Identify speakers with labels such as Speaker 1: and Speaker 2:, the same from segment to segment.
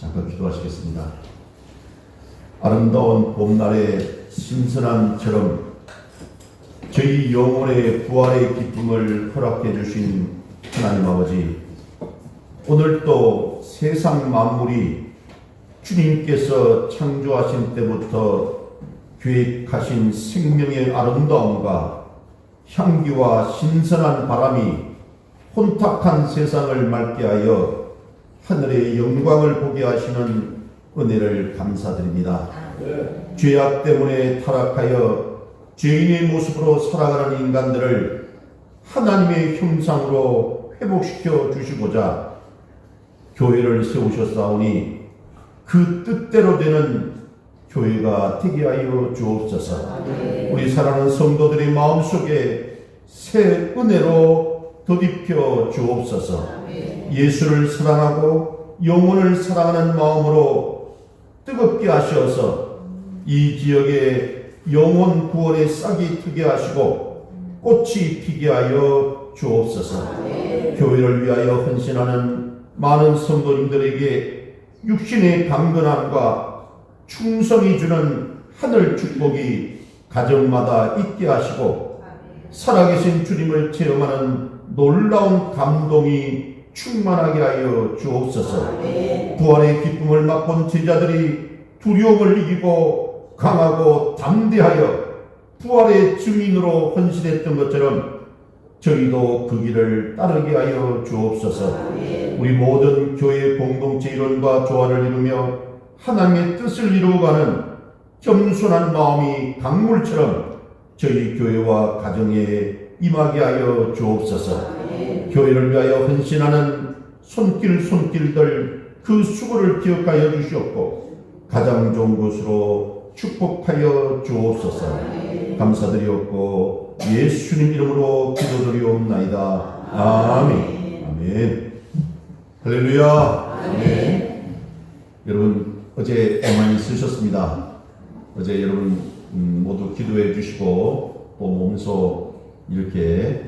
Speaker 1: 잠깐 기도하시겠습니다. 아름다운 봄날의 신선함처럼 저희 영혼의 부활의 기쁨을 허락해 주신 하나님 아버지, 오늘 또 세상 만물이 주님께서 창조하신 때부터 계획하신 생명의 아름다움과 향기와 신선한 바람이 혼탁한 세상을 맑게 하여 하늘의 영광을 보게 하시는 은혜를 감사드립니다. 죄악 때문에 타락하여 죄인의 모습으로 살아가는 인간들을 하나님의 형상으로 회복시켜 주시고자 교회를 세우셨사오니 그 뜻대로 되는 교회가 되게 하여 주옵소서. 우리 사랑하는 성도들의 마음속에 새 은혜로 덧입혀 주옵소서. 예수를 사랑하고 영혼을 사랑하는 마음으로 뜨겁게 하셔서 이 지역에 영혼 구원의 싹이 트게 하시고 꽃이 피게 하여 주옵소서. 교회를 위하여 헌신하는 많은 성도님들에게 육신의 강건함과 충성이 주는 하늘 축복이 가정마다 있게 하시고 살아계신 주님을 체험하는 놀라운 감동이 충만하게 하여 주옵소서. 부활의 기쁨을 맛본 제자들이 두려움을 이기고 강하고 담대하여 부활의 증인으로 헌신했던 것처럼 저희도 그 길을 따르게 하여 주옵소서. 우리 모든 교회 공동체 일원과 조화를 이루며 하나님의 뜻을 이루어가는 겸손한 마음이 강물처럼 저희 교회와 가정에 임하게 하여 주옵소서. 교회를 위하여 헌신하는 손길들 그 수고를 기억하여 주시옵고 가장 좋은 것으로 축복하여 주옵소서. 감사드리옵고 예수님 이름으로 기도드리옵나이다. 아멘. 아멘. 할렐루야. 아멘. 여러분, 어제 많이 쓰셨습니다. 어제 여러분 모두 기도해 주시고 또 몸소 이렇게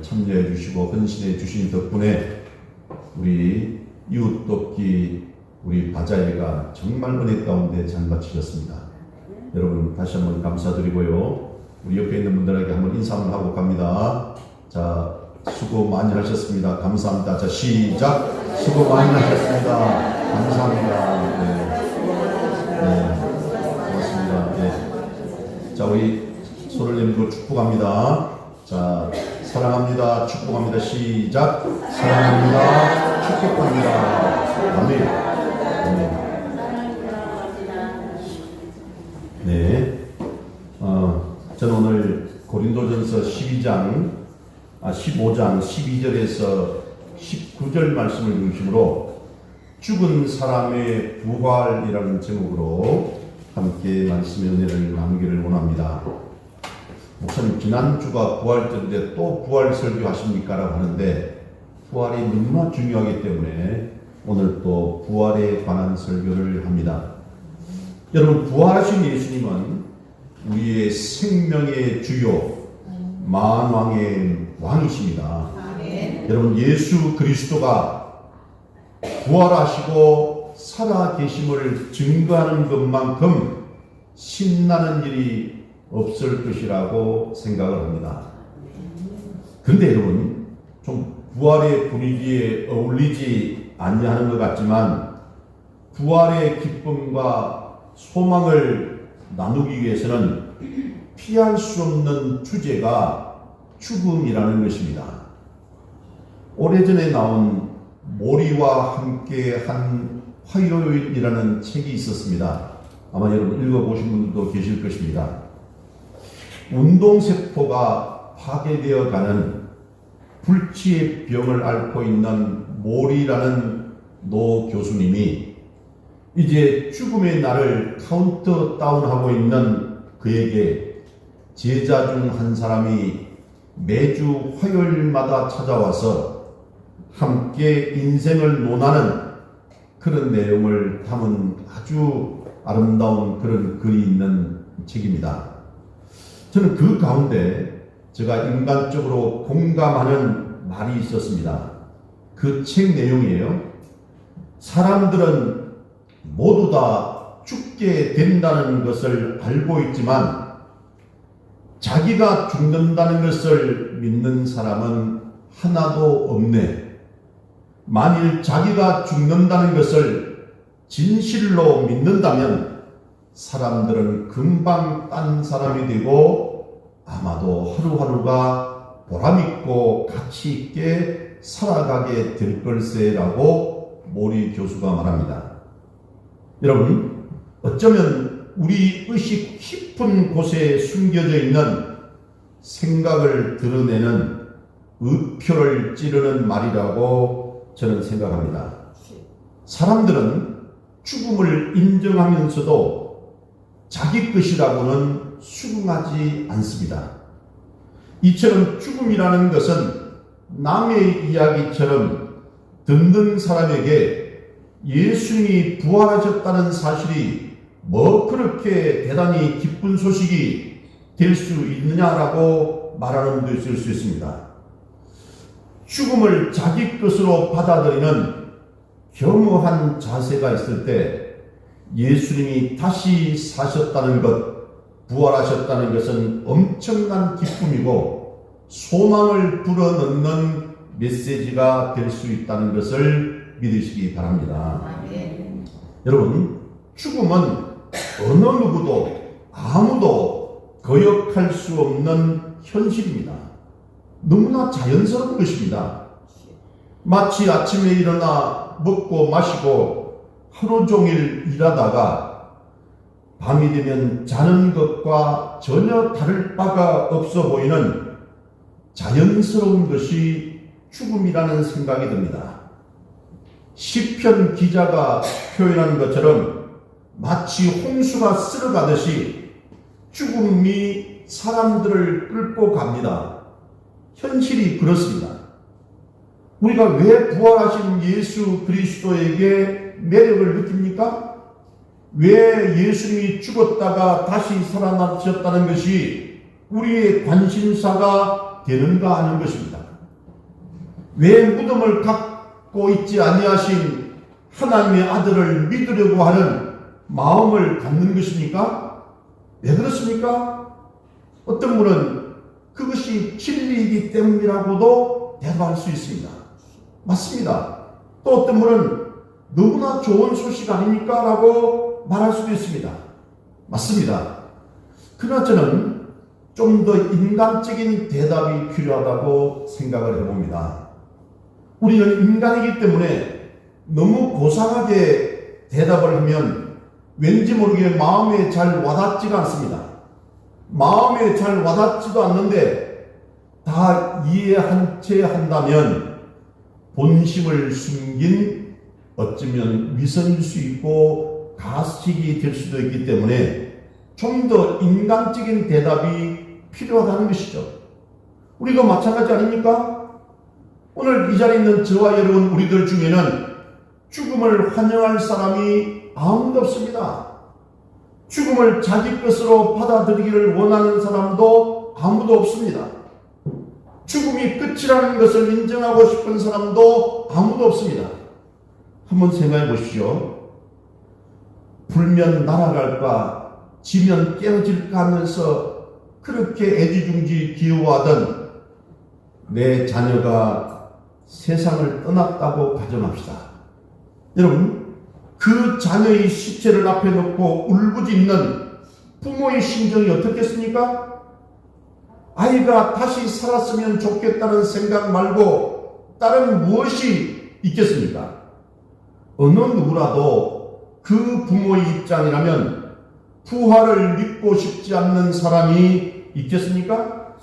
Speaker 1: 참여해 주시고 헌신해 주신 덕분에 우리 이웃 돕기 우리 바자회가 정말 은혜 가운데 잘 마치셨습니다. 여러분 다시 한번 감사드리고요. 우리 옆에 있는 분들에게 한번 인사 한번 하고 갑니다. 자, 수고 많이 하셨습니다. 감사합니다. 자, 시작. 수고 많이 하셨습니다. 감사합니다. 고맙습니다. 네. 자, 우리 손을 내밀고 축복합니다. 자, 사랑합니다. 축복합니다. 시작. 사랑합니다. 축복합니다. 아멘. 아멘. 네. 저는 오늘 고린도전서 15장 12절에서 19절 말씀을 중심으로 죽은 사람의 부활이라는 제목으로 함께 말씀의 은혜를 나누기를 원합니다. 목사님, 지난주가 부활절인데 또 부활 설교하십니까? 라고 하는데 부활이 너무나 중요하기 때문에 오늘 또 부활에 관한 설교를 합니다. 여러분, 부활하신 예수님은 우리의 생명의 주요 만왕의 왕이십니다. 아멘. 여러분, 예수 그리스도가 부활하시고 살아계심을 증거하는 것만큼 신나는 일이 없을 것이라고 생각을 합니다. 근데 여러분, 좀 부활의 분위기에 어울리지 아니하는 것 같지만 부활의 기쁨과 소망을 나누기 위해서는 피할 수 없는 주제가 죽음이라는 것입니다. 오래전에 나온 모리와 함께 한 화요일이라는 책이 있었습니다. 아마 여러분 읽어보신 분들도 계실 것입니다. 운동세포가 파괴되어 가는 불치의 병을 앓고 있는 모리라는 노 교수님이 이제 죽음의 날을 카운트다운하고 있는 그에게 제자 중 한 사람이 매주 화요일마다 찾아와서 함께 인생을 논하는 그런 내용을 담은 아주 아름다운 그런 글이 있는 책입니다. 저는 그 가운데 제가 인간적으로 공감하는 말이 있었습니다. 그 책 내용이에요. 사람들은 모두 다 죽게 된다는 것을 알고 있지만 자기가 죽는다는 것을 믿는 사람은 하나도 없네. 만일 자기가 죽는다는 것을 진실로 믿는다면 사람들은 금방 딴 사람이 되고 아마도 하루하루가 보람있고 가치있게 살아가게 될 걸세라고 모리 교수가 말합니다. 여러분, 어쩌면 우리 의식 깊은 곳에 숨겨져 있는 생각을 드러내는 의표를 찌르는 말이라고 저는 생각합니다. 사람들은 죽음을 인정하면서도 자기 것이라고는 수긍하지 않습니다. 이처럼 죽음이라는 것은 남의 이야기처럼 듣는 사람에게 예수님이 부활하셨다는 사실이 뭐 그렇게 대단히 기쁜 소식이 될 수 있느냐라고 말하는 분도 있을 수 있습니다. 죽음을 자기 것으로 받아들이는 겸허한 자세가 있을 때 예수님이 다시 사셨다는 것, 부활하셨다는 것은 엄청난 기쁨이고 소망을 불어넣는 메시지가 될 수 있다는 것을 믿으시기 바랍니다. 여러분, 죽음은 어느 누구도 아무도 거역할 수 없는 현실입니다. 너무나 자연스러운 것입니다. 마치 아침에 일어나 먹고 마시고 하루 종일 일하다가 밤이 되면 자는 것과 전혀 다를 바가 없어 보이는 자연스러운 것이 죽음이라는 생각이 듭니다. 시편 기자가 표현한 것처럼 마치 홍수가 쓸어가듯이 죽음이 사람들을 끌고 갑니다. 현실이 그렇습니다. 우리가 왜 부활하신 예수 그리스도에게 매력을 느낍니까? 왜 예수님이 죽었다가 다시 살아나셨다는 것이 우리의 관심사가 되는가 하는 것입니다. 왜 무덤을 갖고 있지 아니하신 하나님의 아들을 믿으려고 하는 마음을 갖는 것입니까? 왜 그렇습니까? 어떤 분은 그것이 진리이기 때문이라고도 대답할 수 있습니다. 맞습니다. 또 어떤 분은 너무나 좋은 소식 아닙니까? 라고 말할 수도 있습니다. 맞습니다. 그러나 저는 좀 더 인간적인 대답이 필요하다고 생각을 해봅니다. 우리는 인간이기 때문에 너무 고상하게 대답을 하면 왠지 모르게 마음에 잘 와닿지가 않습니다. 마음에 잘 와닿지도 않는데 다 이해한 채 한다면 본심을 숨긴 어쩌면 위선일 수 있고 가식이 될 수도 있기 때문에 좀 더 인간적인 대답이 필요하다는 것이죠. 우리도 마찬가지 아닙니까? 오늘 이 자리에 있는 저와 여러분 우리들 중에는 죽음을 환영할 사람이 아무도 없습니다. 죽음을 자기 것으로 받아들이기를 원하는 사람도 아무도 없습니다. 죽음이 끝이라는 것을 인정하고 싶은 사람도 아무도 없습니다. 한번 생각해 보십시오. 불면 날아갈까 지면 깨어질까 하면서 그렇게 애지중지 기워하던 내 자녀가 세상을 떠났다고 가정합시다. 여러분, 그 자녀의 시체를 앞에 놓고 울부짖는 부모의 심정이 어떻겠습니까? 아이가 다시 살았으면 좋겠다는 생각 말고 다른 무엇이 있겠습니까? 어느 누구라도 그 부모의 입장이라면 부활을 믿고 싶지 않는 사람이 있겠습니까?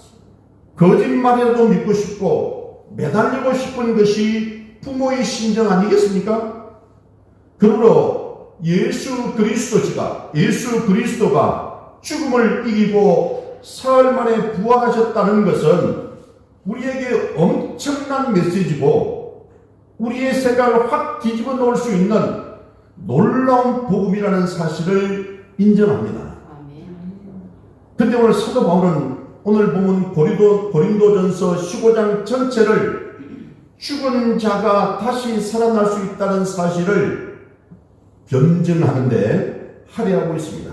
Speaker 1: 거짓말이라도 믿고 싶고 매달리고 싶은 것이 부모의 심정 아니겠습니까? 그러므로 예수 그리스도가 죽음을 이기고 사흘 만에 부활하셨다는 것은 우리에게 엄청난 메시지고 우리의 생각을 확 뒤집어 놓을 수 있는 놀라운 복음이라는 사실을 인정합니다. 그런데 오늘 사도 바울은 오늘 보면 고린도전서 15장 전체를 죽은 자가 다시 살아날 수 있다는 사실을 변증하는데 할애하고 있습니다.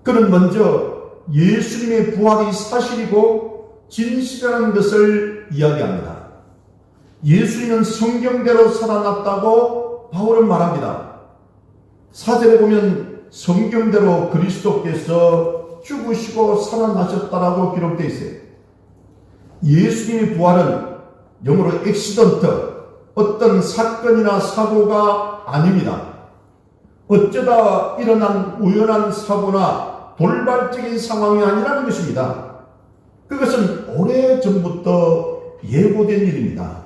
Speaker 1: 그는 먼저 예수님의 부활이 사실이고 진실이라는 것을 이야기합니다. 예수님은 성경대로 살아났다고 바울은 말합니다. 사절에 보면 성경대로 그리스도께서 죽으시고 살아나셨다라고 기록되어 있어요. 예수님의 부활은 영어로 액시던트, 어떤 사건이나 사고가 아닙니다. 어쩌다 일어난 우연한 사고나 돌발적인 상황이 아니라는 것입니다. 그것은 오래전부터 예고된 일입니다.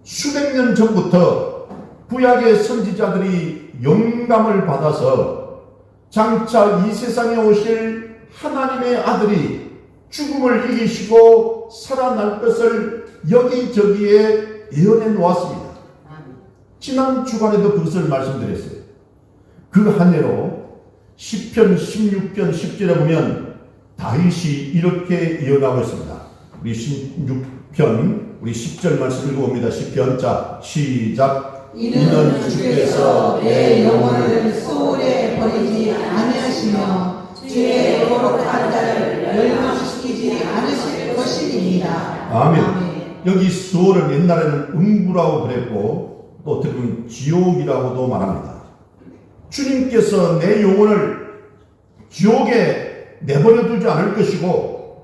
Speaker 1: 수백 년 전부터 구약의 선지자들이 영감을 받아서 장차 이 세상에 오실 하나님의 아들이 죽음을 이기시고 살아날 것을 여기저기에 예언해 놓았습니다. 지난 주간에도 그것을 말씀드렸어요. 그 한 해로 시편 16편 10절에 보면 다윗이 이렇게 예언하고 있습니다. 우리 16편 우리 10절 말씀 읽어봅니다. 시편. 자, 시작.
Speaker 2: 이는 주께서 내 영혼을 소홀에 버리지 아니하시며 주의 거룩한 자를 멸망시키지 않으실 것이니이다.
Speaker 1: 아멘. 여기 수월은 옛날에는 음부라고 그랬고 또 어떻게 보면 지옥이라고도 말합니다. 주님께서 내 영혼을 지옥에 내버려 두지 않을 것이고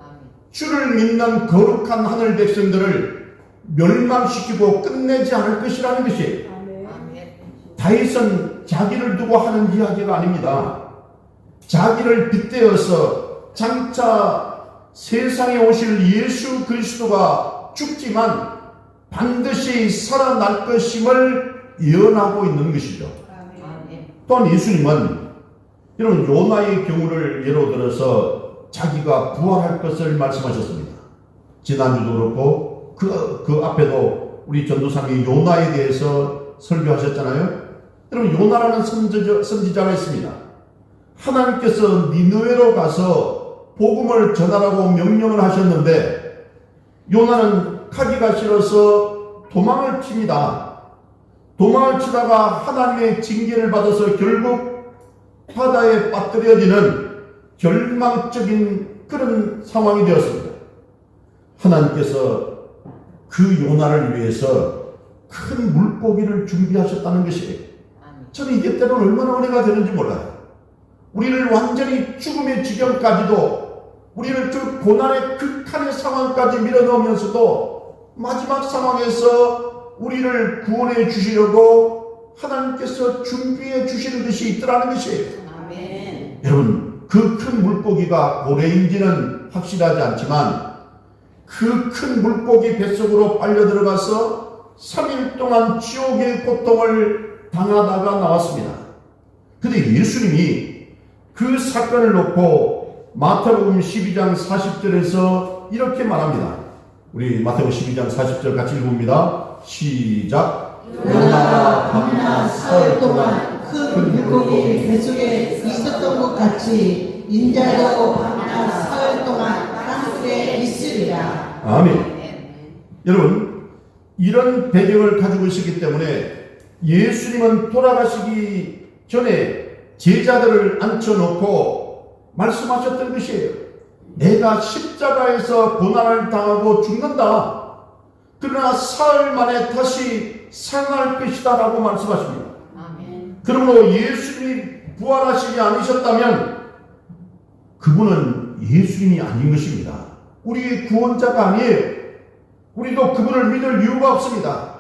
Speaker 1: 주를 믿는 거룩한 하늘 백성들을 멸망시키고 끝내지 않을 것이라는 것이 다윗은 자기를 두고 하는 이야기가 아닙니다. 자기를 빗대어서 장차 세상에 오실 예수 그리스도가 죽지만 반드시 살아날 것임을 예언하고 있는 것이죠. 또한 예수님은 여러분 요나의 경우를 예로 들어서 자기가 부활할 것을 말씀하셨습니다. 지난주도 그렇고 그 앞에도 우리 전도사님이 요나에 대해서 설교하셨잖아요. 여러분 요나라는 선지자가 있습니다. 하나님께서 니느웨로 가서 복음을 전하라고 명령을 하셨는데 요나는 가기가 싫어서 도망을 칩니다. 도망을 치다가 하나님의 징계를 받아서 결국 바다에 빠뜨려지는 절망적인 그런 상황이 되었습니다. 하나님께서 그 요나를 위해서 큰 물고기를 준비하셨다는 것이에요. 저는 이게 때로는 얼마나 은혜가 되는지 몰라요. 우리를 완전히 죽음의 지경까지도 우리를 그 고난의 극한의 상황까지 밀어넣으면서도 마지막 상황에서 우리를 구원해 주시려고 하나님께서 준비해 주시는 것이 있더라는 것이에요.
Speaker 2: 아멘.
Speaker 1: 여러분 그 큰 물고기가 고래인지는 확실하지 않지만 그 큰 물고기 뱃속으로 빨려 들어가서 3일 동안 지옥의 고통을 당하다가 나왔습니다. 그런데 예수님이 그 사건을 놓고 마태복음 12장 40절에서 이렇게 말합니다. 우리 마태복음 12장 40절 같이 읽어봅니다. 시작.
Speaker 2: 요나가 밤낮 사흘 동안 큰 물고기 뱃속에 있었던 것 같이 인자도 밤낮 사흘 동안 땅속에 있으리라.
Speaker 1: 아멘. 여러분 이런 배경을 가지고 있었기 때문에 예수님은 돌아가시기 전에 제자들을 앉혀놓고 말씀하셨던 것이에요. 내가 십자가에서 고난을 당하고 죽는다. 그러나 사흘 만에 다시 살아날 것이다 라고 말씀하십니다.
Speaker 2: 아멘.
Speaker 1: 그러므로 예수님이 부활하시지 않으셨다면 그분은 예수님이 아닌 것입니다. 우리의 구원자가 아니에요. 우리도 그분을 믿을 이유가 없습니다.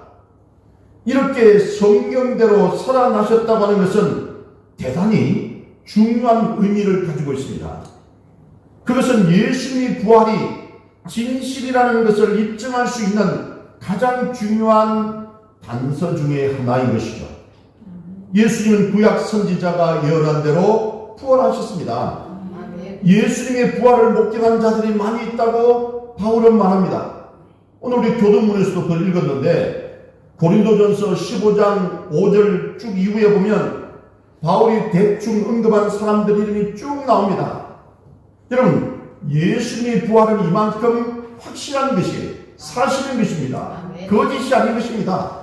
Speaker 1: 이렇게 성경대로 살아나셨다고 하는 것은 대단히 중요한 의미를 가지고 있습니다. 그것은 예수님의 부활이 진실이라는 것을 입증할 수 있는 가장 중요한 단서 중에 하나인 것이죠. 예수님은 구약 선지자가 예언한 대로 부활하셨습니다. 예수님의 부활을 목격한 자들이 많이 있다고 바울은 말합니다. 오늘 우리 교동문에서도 그걸 읽었는데 고린도전서 15장 5절 쭉 이후에 보면 바울이 대충 언급한 사람들 이름이 쭉 나옵니다. 여러분 예수님의 부활은 이만큼 확실한 것이 사실인 것입니다. 거짓이 아닌 것입니다.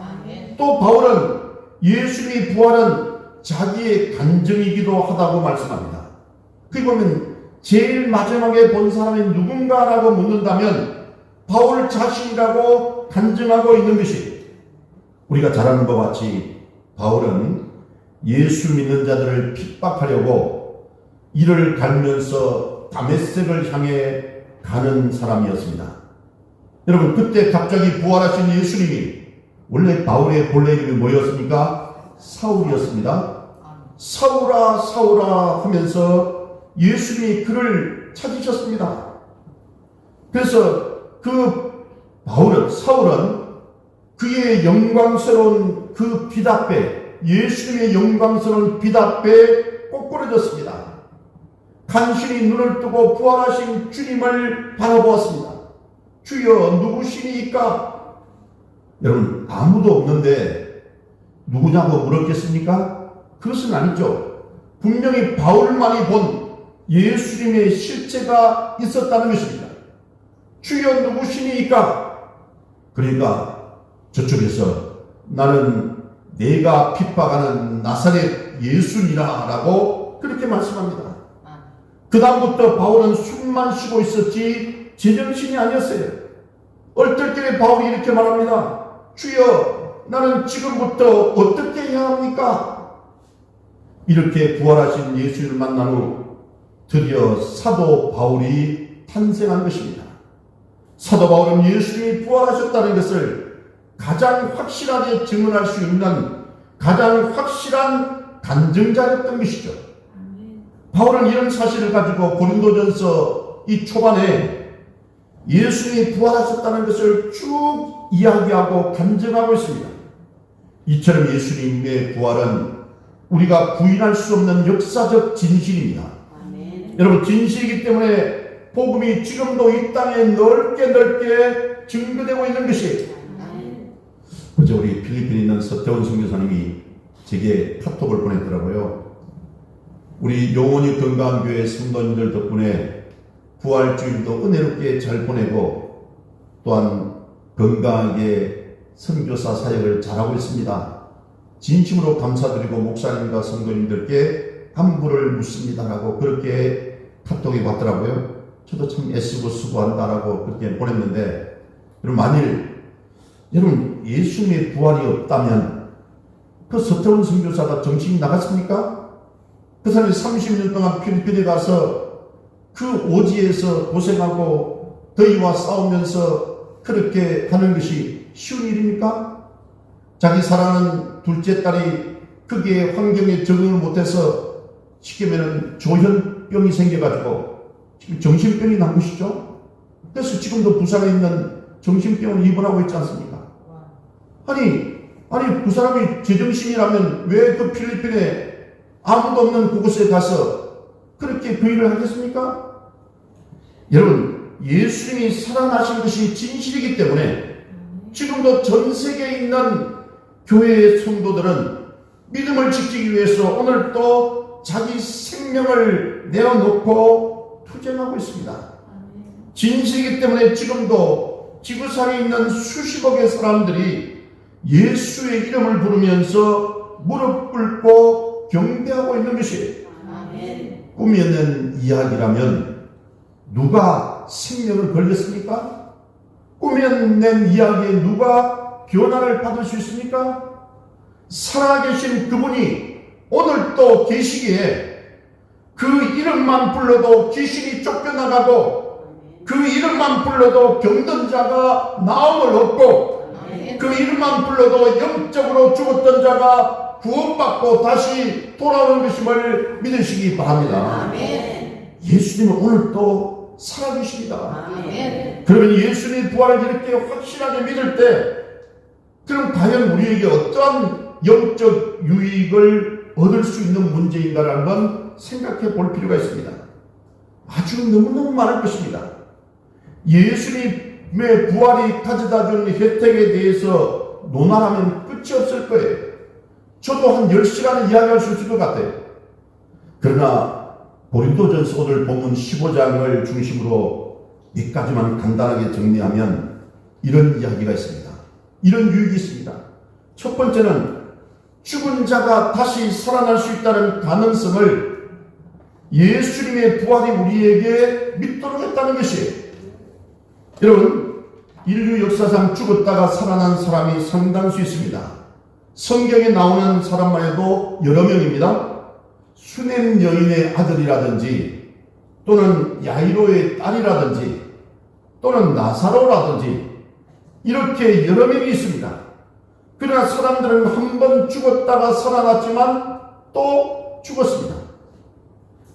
Speaker 1: 또 바울은 예수님의 부활은 자기의 간증이기도 하다고 말씀합니다. 그게 보면 제일 마지막에 본 사람이 누군가라고 묻는다면 바울 자신이라고 간증하고 있는 것이, 우리가 잘 아는 것 같이 바울은 예수 믿는 자들을 핍박하려고 이를 갈면서 다메섹을 향해 가는 사람이었습니다. 여러분, 그때 갑자기 부활하신 예수님이, 원래 바울의 본래 이름이 뭐였습니까? 사울이었습니다. 사울아 사울아 하면서 예수님이 그를 찾으셨습니다. 그래서 그 사울은 그의 영광스러운 그 빛 앞에, 예수님의 영광스러운 빛 앞에 꼬꾸라졌습니다. 간신히 눈을 뜨고 부활하신 주님을 바라보았습니다. 주여 누구시니까? 여러분, 아무도 없는데 누구냐고 물었겠습니까? 그것은 아니죠. 분명히 바울만이 본 예수님의 실체가 있었다는 것입니다. 주여 누구시니까? 그러니까 저쪽에서 나는 내가 핍박하는 나사렛 예수니라 라고 그렇게 말씀합니다. 그 다음부터 바울은 숨만 쉬고 있었지 제정신이 아니었어요. 얼떨결에 바울이 이렇게 말합니다. 주여 나는 지금부터 어떻게 해야 합니까? 이렇게 부활하신 예수를 만난 후 드디어 사도 바울이 탄생한 것입니다. 사도 바울은 예수님이 부활하셨다는 것을 가장 확실하게 증언할 수 있는 가장 확실한 간증자였던 것이죠. 바울은 이런 사실을 가지고 고린도전서 이 초반에 예수님이 부활하셨다는 것을 쭉 이야기하고 간증하고 있습니다. 이처럼 예수님의 부활은 우리가 부인할 수 없는 역사적 진실입니다. 아멘. 여러분, 진실이기 때문에 복음이 지금도 이 땅에 넓게 증거되고 있는 것이, 어제 우리 필리핀에 있는 서태원 선교사님이 제게 카톡을 보냈더라고요. 우리 영혼이 건강한 교회 성도님들 덕분에 부활주일도 은혜롭게 잘 보내고 또한 건강하게 선교사 사역을 잘하고 있습니다. 진심으로 감사드리고 목사님과 성도님들께 안부를 묻습니다라고 그렇게 카톡이 왔더라고요. 저도 참 애쓰고 수고한다라고 그렇게 보냈는데, 만일 여러분 예수님의 부활이 없다면 그 서태원 선교사가 정신이 나갔습니까? 그 사람이 30년 동안 필리핀에 가서 그 오지에서 고생하고 더위와 싸우면서 그렇게 하는 것이 쉬운 일입니까? 자기 사랑하는 둘째 딸이 거기에 환경에 적응을 못해서 쉽게 말하면 조현병이 생겨가지고 지금 정신병이 난 것이죠. 그래서 지금도 부산에 있는 정신병을 입원하고 있지 않습니까? 아니 그 사람이 제정신이라면 왜 그 필리핀에 아무도 없는 그곳에 가서 그렇게 그 일을 하겠습니까? 여러분, 예수님이 살아나신 것이 진실이기 때문에 지금도 전 세계에 있는 교회의 성도들은 믿음을 지키기 위해서 오늘 또 자기 생명을 내어놓고 투쟁하고 있습니다. 진실이기 때문에 지금도 지구상에 있는 수십억의 사람들이 예수의 이름을 부르면서 무릎 꿇고 경배하고 있는 것이 꿈이었는 이야기라면 누가 생명을 걸렸습니까? 꾸며낸 이야기에 누가 변화를 받을 수 있습니까? 살아계신 그분이 오늘 또 계시기에 그 이름만 불러도 귀신이 쫓겨나가고 그 이름만 불러도 병든 자가 나음을 얻고 그 이름만 불러도 영적으로 죽었던 자가 구원받고 다시 돌아오는 것임을 믿으시기 바랍니다. 아멘. 예수님은 오늘 또 살아계십니다. 아멘. 그러면 예수님의 부활을 이렇게 확실하게 믿을 때 그럼 과연 우리에게 어떠한 영적 유익을 얻을 수 있는 문제인가를 한번 생각해 볼 필요가 있습니다. 아주 너무너무 많을 것입니다. 예수님의 부활이 가져다 준 혜택에 대해서 논하면 끝이 없을 거예요. 저도 한 10시간은 이야기할 수 있을 것 같아요. 그러나 고린도전서 오늘 본문 15장을 중심으로 몇 가지만 간단하게 정리하면 이런 이야기가 있습니다. 이런 유익이 있습니다. 첫 번째는 죽은 자가 다시 살아날 수 있다는 가능성을 예수님의 부활이 우리에게 믿도록 했다는 것이에요. 여러분, 인류 역사상 죽었다가 살아난 사람이 상당수 있습니다. 성경에 나오는 사람만 해도 여러 명입니다. 수넴 여인의 아들이라든지 또는 야이로의 딸이라든지 또는 나사로라든지 이렇게 여러 명이 있습니다. 그러나 사람들은 한 번 죽었다가 살아났지만 또 죽었습니다.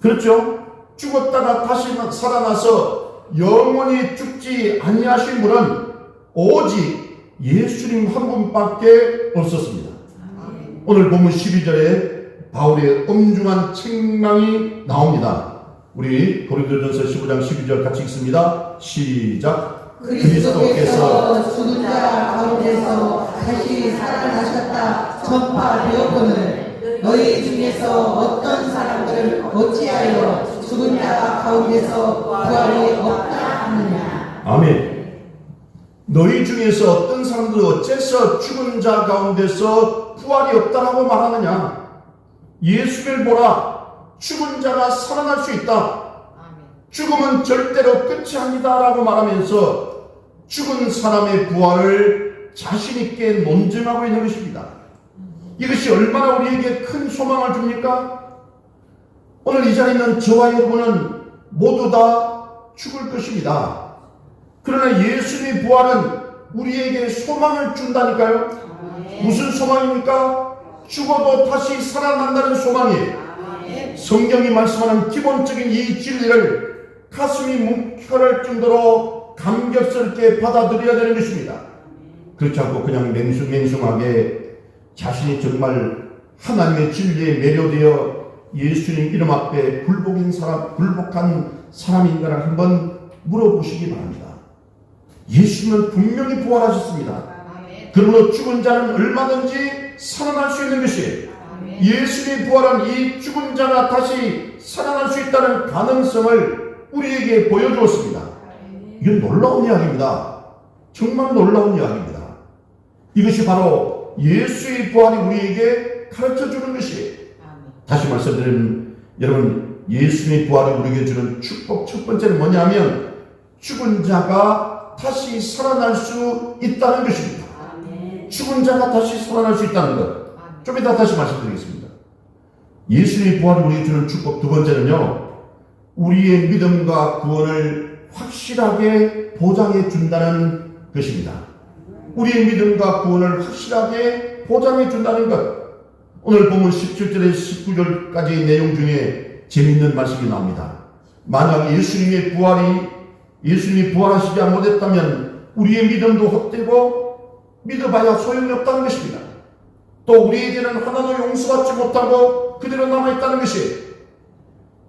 Speaker 1: 그렇죠? 죽었다가 다시 살아나서 영원히 죽지 아니하신 분은 오직 예수님 한 분밖에 없었습니다. 오늘 본문 12절에 바울의 엄중한 책망이 나옵니다. 우리 고린도전서 15장 12절 같이 읽습니다. 시작.
Speaker 2: 그리스도께서 죽은 자 가운데서 다시 살아나셨다 전파되었거늘 너희 중에서 어떤 사람들을 어찌하여 죽은 자 가운데서 부활이 없다 하느냐.
Speaker 1: 아멘. 너희 중에서 어떤 사람들 어째서 죽은 자 가운데서 부활이 없다라고 말하느냐. 예수를 보라. 죽은 자가 살아날 수 있다. 죽음은 절대로 끝이 아니다라고 말하면서 죽은 사람의 부활을 자신있게 논증하고 있는 것입니다. 이것이 얼마나 우리에게 큰 소망을 줍니까? 오늘 이 자리에 있는 저와 여러분은 모두 다 죽을 것입니다. 그러나 예수님의 부활은 우리에게 소망을 준다니까요. 무슨 소망입니까? 죽어도 다시 살아난다는 소망이에요. 성경이 말씀하는 기본적인 이 진리를 가슴이 뭉클할 정도로 감격스럽게 받아들여야 되는 것입니다. 그렇지 않고 그냥 맹숭맹숭하게 자신이 정말 하나님의 진리에 매료되어 예수님 이름 앞에 굴복한 사람인가를 한번 물어보시기 바랍니다. 예수님은 분명히 부활하셨습니다. 그러므로 죽은 자는 얼마든지 살아날 수 있는 것이에요. 예수님의 부활은 이 죽은 자가 다시 살아날 수 있다는 가능성을 우리에게 보여주었습니다. 이건 놀라운 이야기입니다. 정말 놀라운 이야기입니다. 이것이 바로 예수의 부활이 우리에게 가르쳐주는 것이에요. 다시 말씀드리면 여러분, 예수님의 부활이 우리에게 주는 축복 첫 번째는 뭐냐면 죽은 자가 다시 살아날 수 있다는 것입니다. 죽은 자가 다시 살아날 수 있다는 것. 좀 이따 다시 말씀드리겠습니다. 예수님의 부활이 우리에게 주는 축복 두 번째는요, 우리의 믿음과 구원을 확실하게 보장해 준다는 것입니다. 우리의 믿음과 구원을 확실하게 보장해 준다는 것. 오늘 본문 17절에서 19절까지의 내용 중에 재미있는 말씀이 나옵니다. 만약 예수님이 부활하시지 못했다면 우리의 믿음도 헛되고 믿어봐야 소용이 없다는 것입니다. 또 우리에게는 하나도 용서받지 못하고 그대로 남아있다는 것이에요.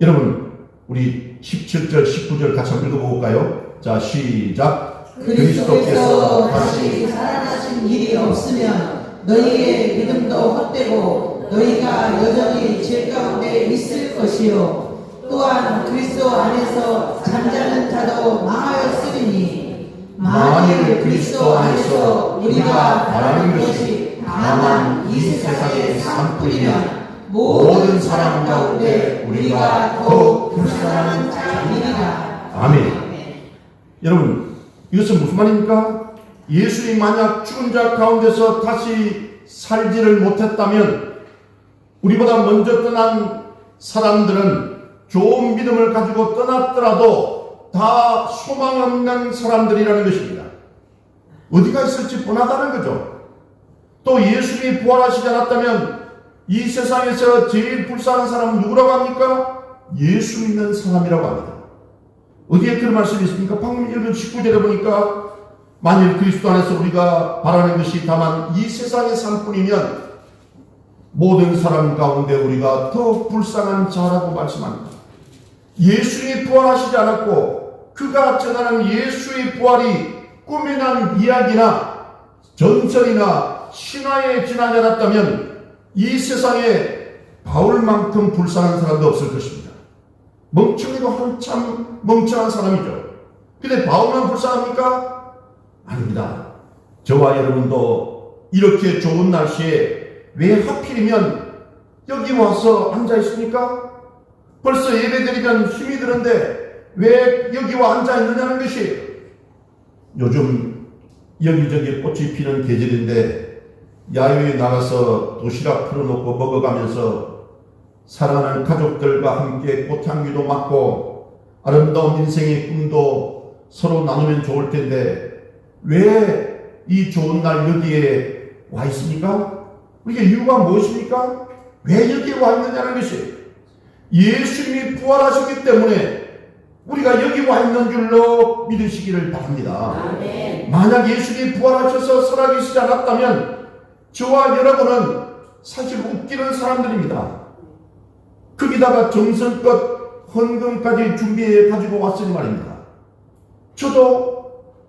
Speaker 1: 여러분, 우리 17절, 19절 같이 한번 읽어볼까요? 자, 시작.
Speaker 2: 그리스도께서 다시 살아나신 일이 없으면 너희의 믿음도 헛되고 너희가 여전히 죄 가운데 있을 것이요. 또한 그리스도 안에서 잠자는 자도 망하였으니 만일 그리스도 안에서 우리가 바라는 것이 다만 이 세상의 삶뿐이면 모든 사람 가운데 우리가 더욱 불쌍한 자이리라.
Speaker 1: 아멘. 여러분, 이것은 무슨 말입니까? 예수님이 만약 죽은 자 가운데서 다시 살지를 못했다면 우리보다 먼저 떠난 사람들은 좋은 믿음을 가지고 떠났더라도 다 소망 없는 사람들이라는 것입니다. 어디가 있을지 뻔하다는 거죠. 또 예수님이 부활하시지 않았다면 이 세상에서 제일 불쌍한 사람은 누구라고 합니까? 예수 믿는 사람이라고 합니다. 어디에 그런 말씀이 있습니까? 방금 읽은 19절에 보니까 만일 그리스도 안에서 우리가 바라는 것이 다만 이 세상의 삶뿐이면 모든 사람 가운데 우리가 더 불쌍한 자라고 말씀합니다. 예수님이 부활하시지 않았고 그가 전하는 예수의 부활이 꿈에 난 이야기나 전설이나 신화에 지나지 않았다면 이 세상에 바울만큼 불쌍한 사람도 없을 것입니다. 멍청이도 한참 멍청한 사람이죠. 근데 바울만 불쌍합니까? 아닙니다. 저와 여러분도 이렇게 좋은 날씨에 왜 하필이면 여기 와서 앉아 있습니까? 벌써 예배드리면 힘이 드는데 왜 여기 와 앉아 있느냐는 것이, 요즘 여기저기 꽃이 피는 계절인데 야외에 나가서 도시락 풀어놓고 먹어가면서 사랑하는 가족들과 함께 꽃향기도 맡고 아름다운 인생의 꿈도 서로 나누면 좋을 텐데 왜 이 좋은 날 여기에 와 있습니까? 우리의 이유가 무엇입니까? 왜 여기에 와 있느냐는 것이, 예수님이 부활하셨기 때문에 우리가 여기 와 있는 줄로 믿으시기를 바랍니다.
Speaker 2: 아멘.
Speaker 1: 만약 예수님이 부활하셔서 살아계시지 않았다면 저와 여러분은 사실 웃기는 사람들입니다. 거기다가 정성껏 헌금까지 준비해 가지고 왔으니 말입니다. 저도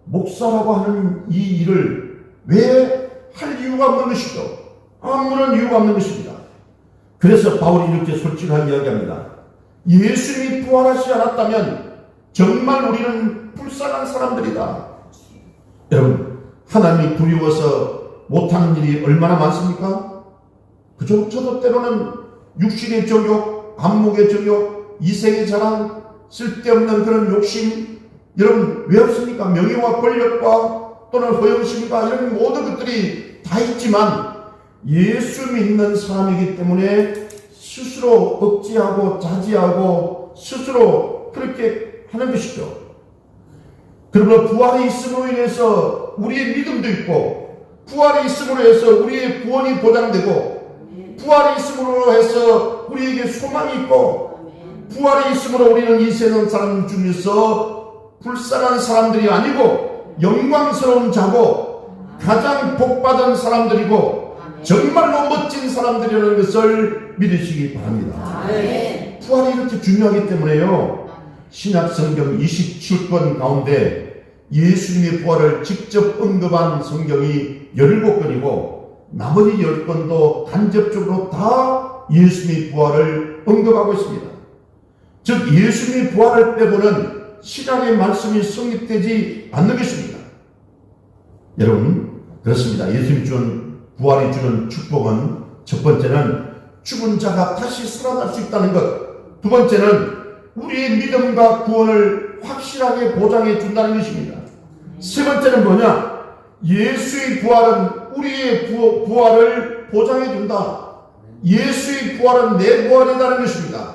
Speaker 1: 목사라고 하는 이 일을 왜 할 이유가 없는 것이죠. 아무런 이유가 없는 것입니다. 그래서 바울이 이렇게 솔직하게 이야기합니다. 예수님이 부활하시지 않았다면 정말 우리는 불쌍한 사람들이다. 여러분, 하나님이 두려워서 못하는 일이 얼마나 많습니까? 그죠? 저도 때로는 육신의 정욕, 안목의 정욕, 이생의 자랑, 쓸데없는 그런 욕심, 여러분 왜 없습니까? 명예와 권력과 또는 허영심과 이런 모든 것들이 다 있지만 예수 믿는 사람이기 때문에 스스로 억제하고 자제하고 스스로 그렇게 하는 것이죠. 그러므로 부활이 있음으로 인해서 우리의 믿음도 있고, 부활이 있음으로 해서 우리의 구원이 보장되고, 부활이 있음으로 해서 우리에게 소망이 있고, 부활이 있음으로 우리는 이 세상 사람 중에서 불쌍한 사람들이 아니고 영광스러운 자고 가장 복받은 사람들이고 정말로 멋진 사람들이라는 것을 믿으시기 바랍니다. 부활이 이렇게 중요하기 때문에요, 신약 성경 27권 가운데 예수님의 부활을 직접 언급한 성경이 17권이고 나머지 10권도 간접적으로 다 예수님의 부활을 언급하고 있습니다. 즉 예수님의 부활을 빼고는 신앙의 말씀이 성립되지 않는 것입니다. 여러분, 그렇습니다. 예수님이 주는, 부활이 주는 축복은 첫 번째는 죽은 자가 다시 살아날 수 있다는 것, 두 번째는 우리의 믿음과 구원을 확실하게 보장해 준다는 것입니다. 세 번째는 뭐냐? 예수의 부활은 우리의 부활을 보장해 준다. 예수의 부활은 내 부활이라는 것입니다.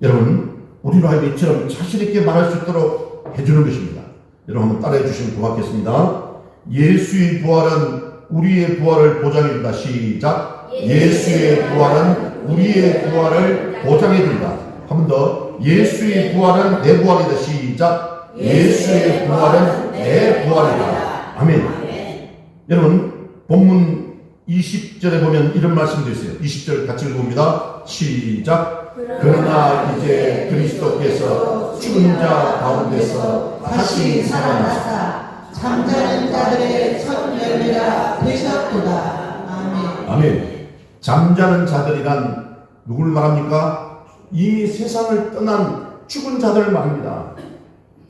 Speaker 1: 여러분, 우리로 하여금 이처럼 자신있게 말할 수 있도록 해주는 것입니다. 여러분 한번 따라해 주시면 고맙겠습니다. 예수의 부활은 우리의 부활을 보장해준다. 시작. 예수의 부활은 우리의 부활을 보장해준다. 한 번 더. 예수의 부활은 내 부활이다. 시작. 예수의 부활은 내 부활이다. 아멘. 여러분, 본문 20절에 보면 이런 말씀도 있어요. 20절 같이 읽어봅니다. 시작. 그러나 이제 그리스도께서 죽은 자 가운데서 다시 살아나사
Speaker 2: 잠자는 자들의 첫 열매가 되셨도다. 아멘.
Speaker 1: 아멘. 잠자는 자들이란 누굴 말합니까? 이미 세상을 떠난 죽은 자들을 말합니다.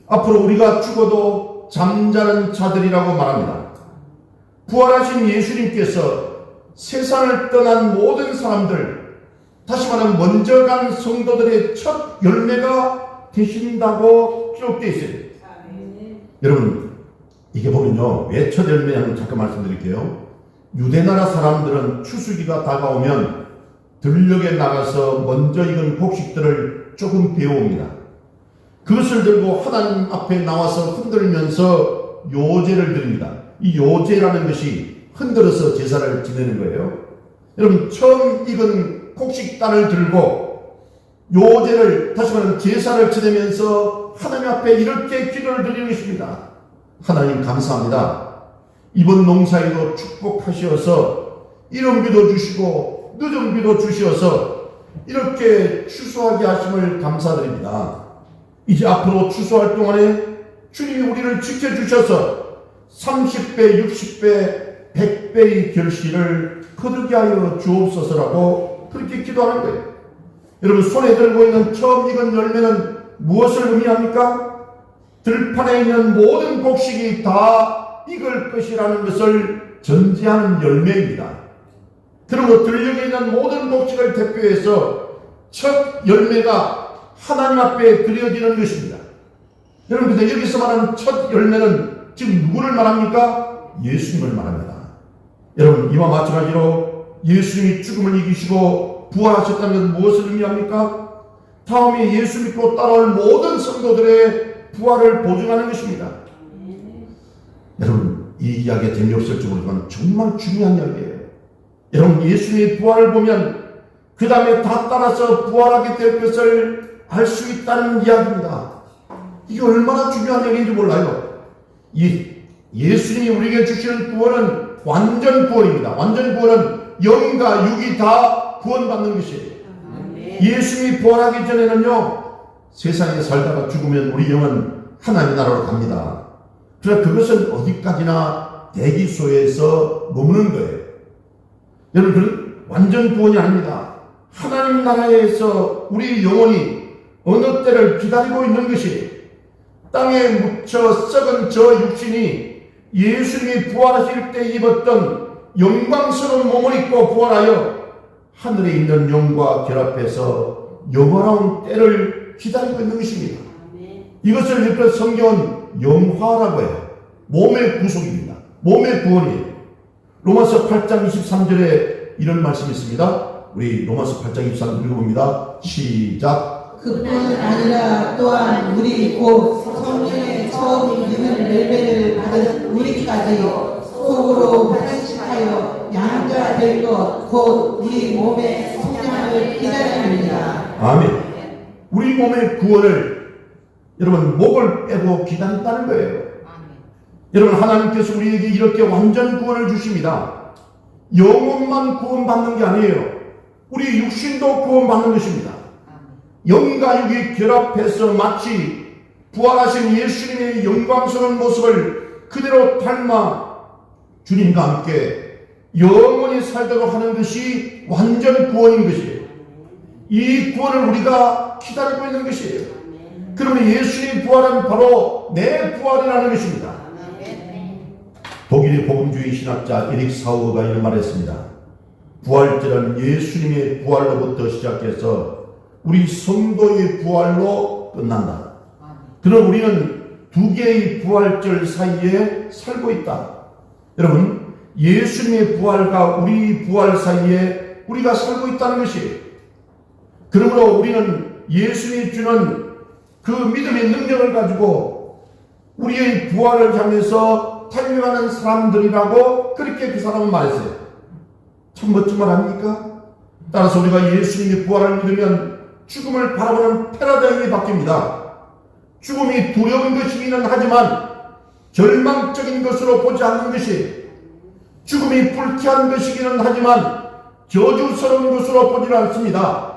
Speaker 1: 앞으로 우리가 죽어도 잠자는 자들이라고 말합니다. 부활하신 예수님께서 세상을 떠난 모든 사람들, 다시 말하면 먼저 간 성도들의 첫 열매가 되신다고 기록되어 있어요. 여러분, 이게 보면요, 왜 첫 열매냐면 잠깐 말씀드릴게요. 유대나라 사람들은 추수기가 다가오면 들녘에 나가서 먼저 익은 곡식들을 조금 배워옵니다. 그것을 들고 하나님 앞에 나와서 흔들면서 요제를 드립니다. 이 요제라는 것이 흔들어서 제사를 지내는 거예요. 여러분, 처음 익은 곡식단을 들고 요제를, 다시 말하면 제사를 지내면서 하나님 앞에 이렇게 기도를 드리는 것입니다. 하나님 감사합니다. 이번 농사에도 축복하시어서 이른 비도 주시고 늦은 비도 주시어서 이렇게 추수하게 하심을 감사드립니다. 이제 앞으로 추수할 동안에 주님이 우리를 지켜주셔서 30배, 60배, 100배의 결실을 거두게 하여 주옵소서라고 그렇게 기도하는 거예요. 여러분, 손에 들고 있는 처음 익은 열매는 무엇을 의미합니까? 들판에 있는 모든 곡식이 다 익을 것이라는 것을 전제하는 열매입니다. 그리고 들녘에 있는 모든 곡식을 대표해서 첫 열매가 하나님 앞에 드려지는 것입니다. 여러분, 근데 여기서 말하는 첫 열매는 지금 누구를 말합니까? 예수님을 말합니다. 여러분, 이와 마찬가지로 예수님이 죽음을 이기시고 부활하셨다는 것은 무엇을 의미합니까? 다음에 예수 믿고 따라올 모든 성도들의 부활을 보증하는 것입니다. 여러분, 이 이야기가 재미없을지 모르지만 정말 중요한 이야기예요. 여러분, 예수님의 부활을 보면 그 다음에 다 따라서 부활하게 될 것을 알 수 있다는 이야기입니다. 이게 얼마나 중요한 얘기인지 몰라요. 예수님이 우리에게 주시는 구원은 완전 구원입니다. 완전 구원은 영과 육이 다 구원받는 것이에요. 예수님이 부활하기 전에는요, 세상에 살다가 죽으면 우리 영은 하나님 나라로 갑니다. 그러나 그것은 어디까지나 대기소에서 머무는 거예요. 여러분, 그런 완전 구원이 아닙니다. 하나님 나라에서 우리 영혼이 어느 때를 기다리고 있는 것이, 땅에 묻혀 썩은 저 육신이 예수님이 부활하실 때 입었던 영광스러운 몸을 입고 부활하여 하늘에 있는 영과 결합해서 영원한 때를 기다리고 있는 것입니다. 이것을 일컬어 성경은 영화라고 해요. 몸의 구속입니다. 몸의 구원이에요. 로마서 8장 23절에 이런 말씀이 있습니다. 우리 로마서 8장 23절 읽어봅니다. 시작.
Speaker 2: 그뿐 아니라 또한 우리 곧 성령의 처음 믿는 열매를 받은 우리까지 속으로 발식하여 양자 될 것 곧 우리 몸의 성장을 기다립니다.
Speaker 1: 아멘. 우리 몸의 구원을 여러분 목을 빼고 기다린다는 거예요. 여러분, 하나님께서 우리에게 이렇게 완전 구원을 주십니다. 영혼만 구원받는 게 아니에요. 우리 육신도 구원받는 것입니다. 영과 육이 결합해서 마치 부활하신 예수님의 영광스러운 모습을 그대로 닮아 주님과 함께 영원히 살도록 하는 것이 완전 구원인 것이에요. 이 구원을 우리가 기다리고 있는 것이에요. 그러면 예수님 부활은 바로 내 부활이라는 것입니다. 독일의 복음주의 신학자 에릭 사우어가 이런 말을 했습니다. 부활절은 예수님의 부활로부터 시작해서 우리 성도의 부활로 끝난다. 그럼 우리는 두 개의 부활절 사이에 살고 있다. 여러분, 예수님의 부활과 우리 부활 사이에 우리가 살고 있다는 것이에요. 그러므로 우리는 예수님이 주는 그 믿음의 능력을 가지고 우리의 부활을 향해서 달려가는 사람들이라고 그렇게 그 사람은 말했어요. 참 멋진 말 아닙니까? 따라서 우리가 예수님의 부활을 믿으면 죽음을 바라보는 패러다임이 바뀝니다. 죽음이 두려운 것이기는 하지만 절망적인 것으로 보지 않는 것이, 죽음이 불쾌한 것이기는 하지만 저주스러운 것으로 보지 않습니다.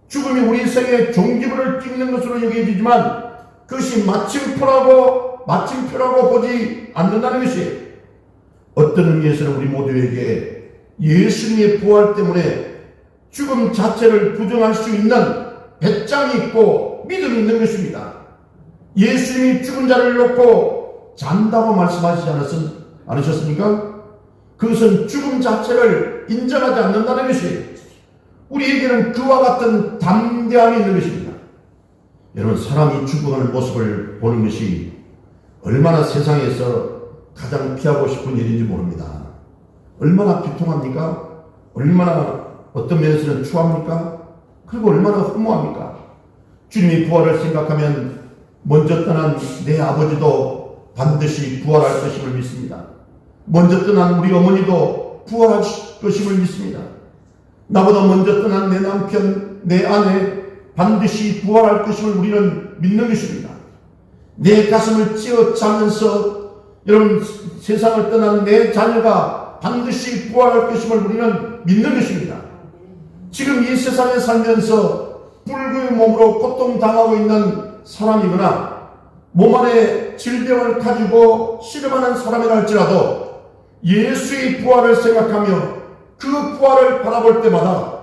Speaker 1: 죽음이 우리 생의 종지부를 찍는 것으로 여겨지지만 그것이 마침표라고 보지 않는다는 것이, 어떤 의미에서는 우리 모두에게 예수님의 부활 때문에 죽음 자체를 부정할 수 있는 배짱이 있고 믿음이 있는 것입니다. 예수님이 죽은 자를 놓고 잔다고 말씀하시지 않으셨습니까? 그것은 죽음 자체를 인정하지 않는다는 것이, 우리에게는 그와 같은 담대함이 있는 것입니다. 여러분, 사람이 죽어가는 모습을 보는 것이 얼마나 세상에서 가장 피하고 싶은 일인지 모릅니다. 얼마나 비통합니까? 얼마나 어떤 면에서는 추합니까? 그리고 얼마나 허무합니까? 주님이 부활을 생각하면 먼저 떠난 내 아버지도 반드시 부활할 것임을 믿습니다. 먼저 떠난 우리 어머니도 부활할 것임을 믿습니다. 나보다 먼저 떠난 내 남편, 내 아내 반드시 부활할 것임을 우리는 믿는 것입니다. 내 가슴을 찌어짜면서 여러분, 세상을 떠난 내 자녀가 반드시 부활할 것임을 우리는 믿는 것입니다. 지금 이 세상에 살면서 불구의 몸으로 고통당하고 있는 사람이거나 몸 안에 질병을 가지고 씨름하는 사람이라 할지라도 예수의 부활을 생각하며 그 부활을 바라볼 때마다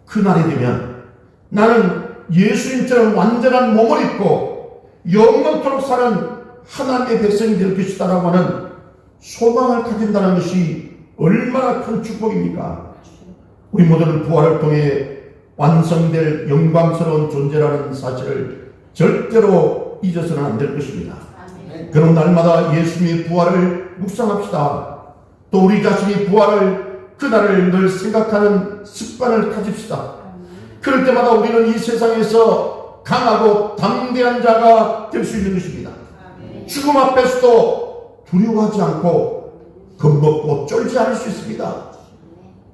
Speaker 1: 그날이 되면 나는 예수님처럼 완전한 몸을 입고 영원토록 사는 하나님의 백성이 될 것이다 라고 하는 소망을 가진다는 것이 얼마나 큰 축복입니까? 우리 모두는 부활을 통해 완성될 영광스러운 존재라는 사실을 절대로 잊어서는 안 될 것입니다. 그런 날마다 예수님의 부활을 묵상합시다. 또 우리 자신이 부활을 그날을 늘 생각하는 습관을 가집시다. 그럴 때마다 우리는 이 세상에서 강하고 담대한 자가 될 수 있는 것입니다. 죽음 앞에서도 두려워하지 않고 겁먹고 쫄지 않을 수 있습니다.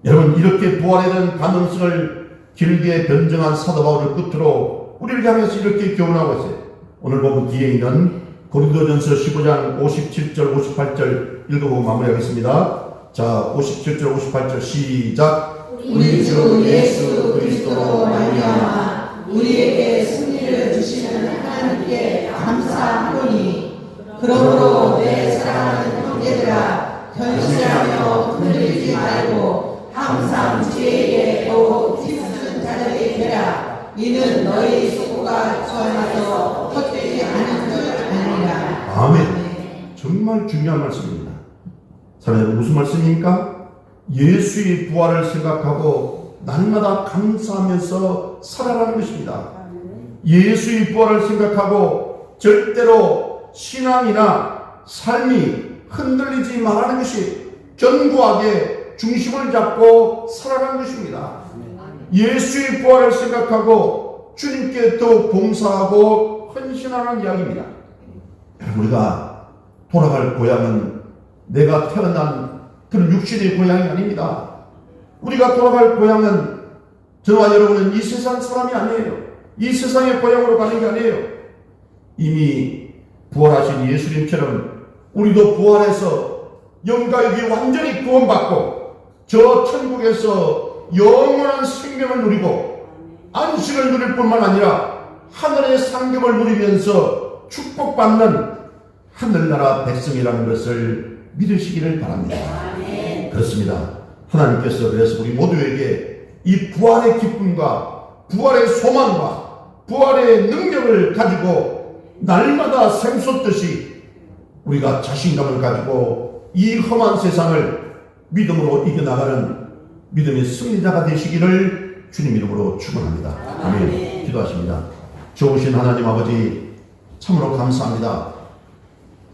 Speaker 1: 여러분, 이렇게 부활에 대한 가능성을 길게 변증한 사도 바울을 끝으로 우리를 향해서 이렇게 교훈하고 있어요. 오늘 보면 뒤에 있는 고린도전서 15장 57절 58절 읽어보고 마무리하겠습니다. 자, 57절 58절 시작.
Speaker 2: 우리 주 예수 그리스도로 말미암아 우리에게 승리를 주시는 하나님께 감사하노니 그러므로 내 사랑하는 형제들아 견실하며 흔들리지 말고 항상 지혜에 더욱 힘쓰는 자들이 되라. 이는 너희 수고가 주안에서 헛되지 않은 줄 아니라.
Speaker 1: 아멘. 정말 중요한 말씀입니다. 사랑하는 무슨 말씀입니까? 예수의 부활을 생각하고 날마다 감사하면서 살아가는 것입니다. 예수의 부활을 생각하고 절대로 신앙이나 삶이 흔들리지 말라는 것이 견고하게 중심을 잡고 살아가는 것입니다. 예수의 부활을 생각하고 주님께 더 봉사하고 헌신하는 이야기입니다. 우리가 돌아갈 고향은 내가 태어난 그런 육신의 고향이 아닙니다. 우리가 돌아갈 고향은 저와 여러분은 이 세상 사람이 아니에요. 이 세상의 고향으로 가는 게 아니에요. 이미 부활하신 예수님처럼 우리도 부활해서 영가육이 완전히 구원받고 저 천국에서 영원한 생명을 누리고 안식을 누릴 뿐만 아니라 하늘의 상급을 누리면서 축복받는 하늘나라 백성이라는 것을 믿으시기를 바랍니다. 그렇습니다. 하나님께서 그래서 우리 모두에게 이 부활의 기쁨과 부활의 소망과 부활의 능력을 가지고 날마다 샘솟듯이 우리가 자신감을 가지고 이 험한 세상을 믿음으로 이겨나가는 믿음의 승리자가 되시기를 주님 이름으로 축원합니다. 아멘. 기도하십니다. 좋으신 하나님 아버지, 참으로 감사합니다.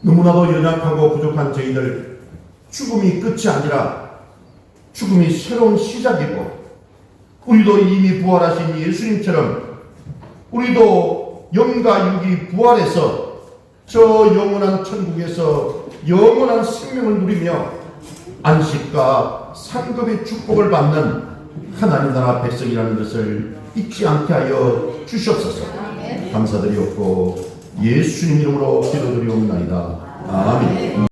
Speaker 1: 너무나도 연약하고 부족한 저희들, 죽음이 끝이 아니라 죽음이 새로운 시작이고 우리도 이미 부활하신 예수님처럼 우리도 영과 육이 부활해서 저 영원한 천국에서 영원한 생명을 누리며 안식과 상급의 축복을 받는 하나님 나라 백성이라는 것을 잊지 않게 하여 주시옵소서. 감사드리옵고 예수님 이름으로 기도드리옵나이다. 아멘.